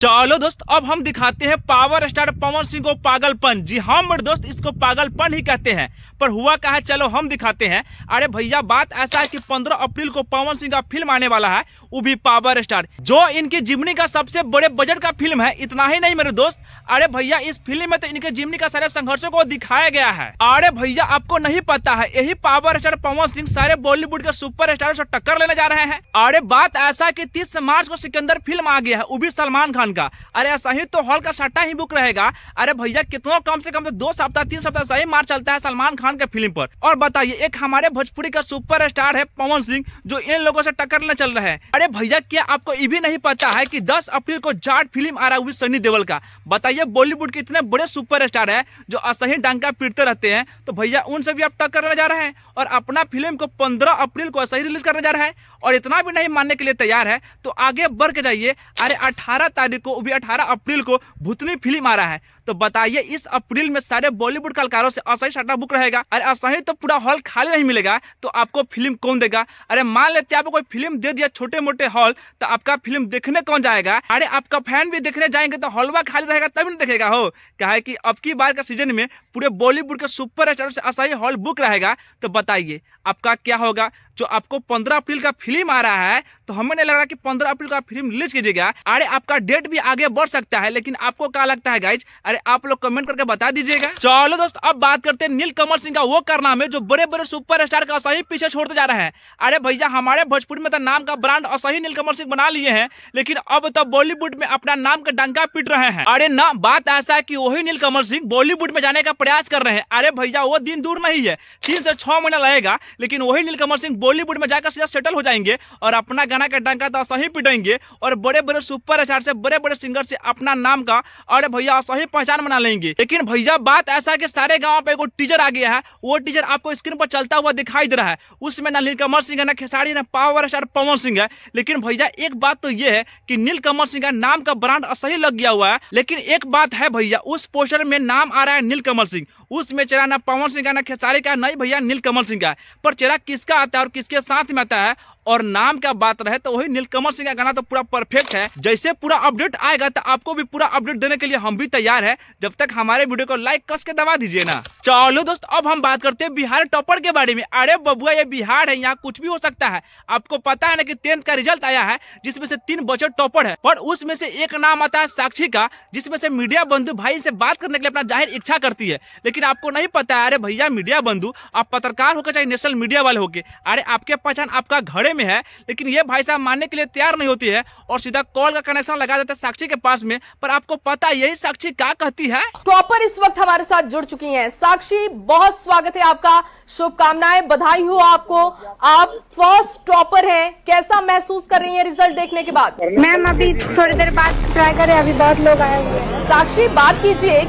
चलो दोस्त, अब हम दिखाते हैं पावर स्टार पवन सिंह को पागलपन। जी हाँ मेरे दोस्त, इसको पागलपन ही कहते हैं। पर हुआ क्या है, चलो हम दिखाते हैं। अरे भैया, बात ऐसा है कि 15 अप्रैल को पवन सिंह का फिल्म आने वाला है, वो भी पावर स्टार, जो इनकी जिम्नी का सबसे बड़े बजट का फिल्म है। इतना ही नहीं मेरे दोस्त, अरे भैया इस फिल्म में तो इनके जिम्नी का सारे संघर्षों को दिखाया गया है। अरे भैया, आपको नहीं पता है, यही पावर स्टार पवन सिंह सारे बॉलीवुड के सुपर स्टार से टक्कर लेने जा रहे हैं। अरे बात ऐसा कि 30 मार्च को सिकंदर फिल्म आ गया है, वो भी सलमान खान का। अरे ऐसा ही तो हॉल का सट्टा ही बुक रहेगा। अरे भैया, कितना कम से कम तो 2 सप्ताह 3 सप्ताह सही मार्च चलता है सलमान खान के फिल्म पर। और बताइए, एक हमारे भोजपुरी का सुपर स्टार है पवन सिंह, जो इन लोगों से टक्कर लेने चल रहे हैं। अरे भैया, क्या आपको ये भी नहीं पता है कि 10 अप्रैल को जाट फिल्म आ रहा है, सनी देओल का। बताइए, बॉलीवुड के इतने बड़े सुपर स्टार है जो असही डंका पीटते रहते हैं, तो भैया उनसे भी आप टक्कर लेने जा रहे हैं और अपना फिल्म को 15 अप्रैल को असही रिलीज करने जा रहा है। और इतना भी नहीं मानने के लिए तैयार है तो आगे बढ़ के जाइए। अरे 18 तारीख को, भी 18 अप्रैल को भूतनी फिल्म आ रहा है। तो बताइए, इस अप्रैल में सारे बॉलीवुड कलाकारों से असही सट्टा बुक रहेगा। अरे असही तो पूरा हॉल खाली नहीं मिलेगा, तो आपको फिल्म कौन देगा? अरे मान लेते आपको कोई फिल्म दे दिया छोटे मोटे हॉल, तो आपका फिल्म देखने कौन जाएगा? अरे आपका फैन भी देखने जाएंगे तो हॉलवा खाली रहेगा तभी नहीं देखेगा हो। क्या है कि अब की बार का सीजन में पूरे बॉलीवुड के सुपर स्टार से असही हॉल बुक रहेगा। तो बताइए आपका क्या होगा? जो आपको 15 अप्रैल का फिल्म आ रहा है, तो हमें नहीं लग रहा कि 15 अप्रैल का फिल्म रिलीज कीजिएगा। अरे आपका डेट भी आगे बढ़ सकता है, लेकिन आपको क्या लगता है गाइज? अरे आप लोग कमेंट करके बता दीजिएगा। चलो दोस्त, अब बात करते हैं नीलकमल सिंह का वो कारनामे जो बड़े बड़े सुपर स्टार का असही पीछे छोड़ते जा रहे हैं। अरे भैया, हमारे भोजपुरी में तो नाम का ब्रांड असही नीलकमल सिंह बना लिए हैं, लेकिन अब तो बॉलीवुड में अपना नाम का डंका पीट रहे हैं। अरे ना, बात ऐसा है कि वही नीलकमल सिंह बॉलीवुड में जाने का प्रयास कर रहे हैं। अरे भैया, वो दिन दूर नहीं है, 3 से 6 महीना लगेगा, लेकिन वही नीलकमल सिंह बॉलीवुड में जाकर सेटल हो जाएंगे और अपना गाना का डंका तो असही पिटाएंगे और बड़े बड़े सुपर स्टार से, बड़े बड़े सिंगर से अपना नाम का, अरे भैया, असही पहचान बना लेंगे। लेकिन भैया, बात ऐसा है कि सारे गांव पे एक टीजर आ गया है। वो टीजर आपको स्क्रीन पर चलता हुआ दिखाई दे रहा है। उसमें ना नीलकमल सिंह है, ना खेसारी, ना पावर स्टार पवन सिंह है। लेकिन भैया, एक बात तो ये है कि नीलकमल सिंह का नाम का ब्रांड असही लग गया हुआ है। लेकिन एक बात है भैया, उस पोस्टर में नाम आ रहा है नीलकमल सिंह, उसमें चेहरा ना पवन सिंह का, ना खेसारी का, नहीं भैया नीलकमल सिंह का। पर चेहरा किसका आता है और किसके साथ में आता है और नाम का बात रहे तो वही नीलकमल सिंह का गाना तो पूरा परफेक्ट है। जैसे पूरा अपडेट आएगा तो आपको भी पूरा अपडेट देने के लिए हम भी तैयार है। जब तक हमारे वीडियो को लाइक कस के दबा दीजिए ना। चलो दोस्त, अब हम बात करते हैं बिहार टॉपर के बारे में। अरे बबुआ, ये बिहार है, यहाँ कुछ भी हो सकता है। आपको पता है ना कि 10th का रिजल्ट आया है, जिसमें से 3 बच्चे टॉपर है, और उसमें से एक नाम आता है साक्षी का, जिसमें से मीडिया बंधु भाई से बात करने के लिए अपना जाहिर इच्छा करती है। लेकिन आपको नहीं पता है, अरे भैया मीडिया बंधु, आप पत्रकार होकर चाहे नेशनल मीडिया वाले होके, अरे आपके पहचान आपका घरे में है, लेकिन ये भाई साहब मानने के लिए तैयार नहीं होती है और सीधा कॉल का कनेक्शन लगा देते साक्षी के पास में। पर आपको पता यही साक्षी क्या कहती है? टॉपर इस वक्त हमारे साथ जुड़ चुकी हैं। साक्षी, बहुत स्वागत है आपका, शुभकामनाएं, बधाई हो आपको। आप फर्स्ट टॉपर हैं, कैसा महसूस कर रही हैं रिजल्ट देखने के बाद? मैम अभी थोड़ी देर बाद ट्राई करें, अभी बहुत लोग आए हुए हैं। साक्षी, बात कीजिए।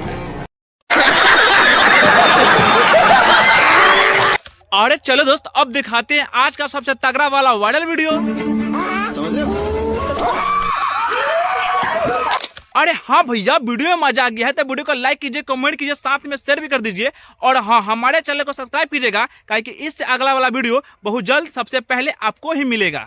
अरे चलो दोस्त, अब दिखाते हैं आज का सबसे तगड़ा वाला वायरल वीडियो। अरे हाँ भैया, वीडियो में मजा आ गया है तो वीडियो को लाइक कीजिए, कमेंट कीजिए, साथ में शेयर भी कर दीजिए। और हाँ, हमारे चैनल को सब्सक्राइब कीजिएगा, क्योंकि इससे अगला वाला वीडियो बहुत जल्द सबसे पहले आपको ही मिलेगा।